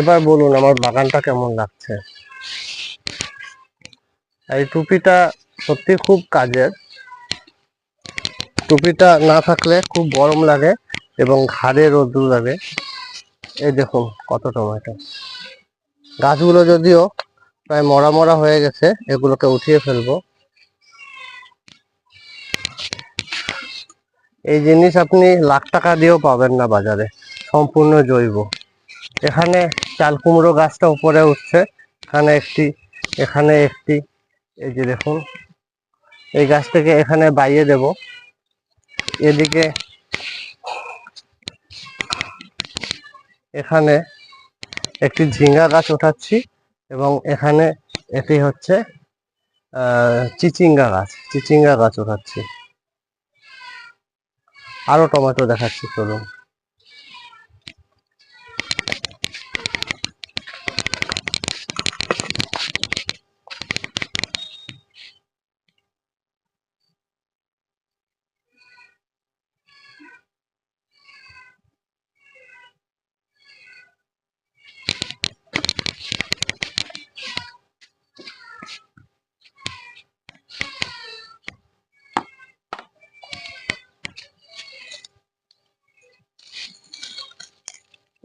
এবার বলুন আমার বাগানটা কেমন লাগছে। এই টুপিটা সত্যি খুব কাজের। টুপিটা না থাকলে খুব গরম লাগে এবং ঘাড়ে রোদ্দুর লাগে। এই দেখুন কত টমেটো। গাছগুলো যদিও প্রায় মরা মরা হয়ে গেছে, এগুলোকে উঠিয়ে ফেলবো। এই জিনিস আপনি লাখ টাকা দিয়েও পাবেন না বাজারে, সম্পূর্ণ জৈব। এখানে চাল কুমড়ো গাছটা উপরে উঠছে, এখানে একটি, এখানে একটি। এই যে দেখুন, এই গাছ থেকে এখানে বাইয়ে দেব। এদিকে এখানে একটি ঝিঙ্গা গাছ ওঠাচ্ছি এবং এখানে এটি হচ্ছে চিচিঙ্গা গাছ ওঠাচ্ছি। আরো টমেটো দেখাচ্ছি চলুন।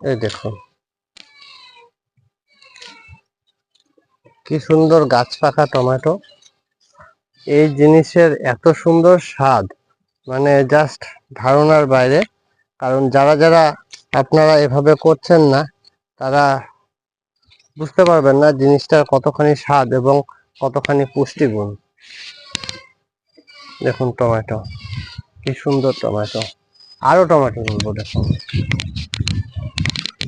এই দেখুন কি সুন্দর গাছ পাকা টমেটো। এই জিনিসের এত সুন্দর স্বাদ, মানে জাস্ট ধারণার বাইরে। কারণ যারা যারা আপনারা এভাবে করছেন না, তারা বুঝতে পারবেন না জিনিসটার কতখানি স্বাদ এবং কতখানি পুষ্টিগুণ। দেখুন টমেটো, কি সুন্দর টমেটো। আরো টমেটো তুলবো। দেখুন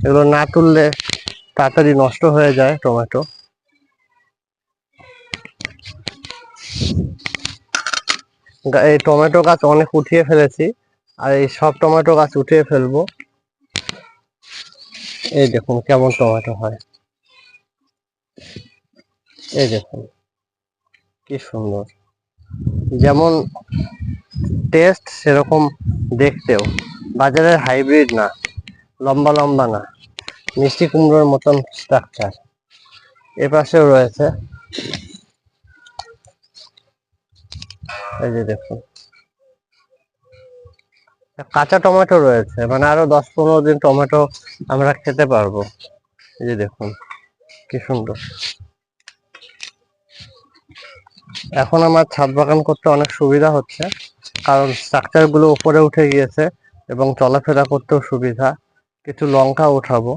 এগুলো না তুললে তাড়াতাড়ি নষ্ট হয়ে যায় টমেটো। এই টমেটো গাছ অনেক উঠিয়ে ফেলেছি, আর এই সব টমেটো গাছ উঠিয়ে ফেলবো। এই দেখুন কেমন টমেটো হয়, এই দেখুন কি সুন্দর। যেমন টেস্ট সেরকম দেখতেও। বাজারের হাইব্রিড না, লম্বা লম্বা না, মিষ্টি কুমড়োর মতন স্ট্রাকচার। এপাশেও রয়েছে, এই যে দেখুন কাঁচা টমেটো রয়েছে, মানে আরো 10-15 দিন টমেটো আমরা খেতে পারবো। এই যে দেখুন কি সুন্দর। এখন আমার ছাদ বাগান করতে অনেক সুবিধা হচ্ছে, কারণ স্ট্রাকচার গুলো উপরে উঠে গিয়েছে এবং চলাফেরা করতেও সুবিধা। কিছু লঙ্কা উঠাবো।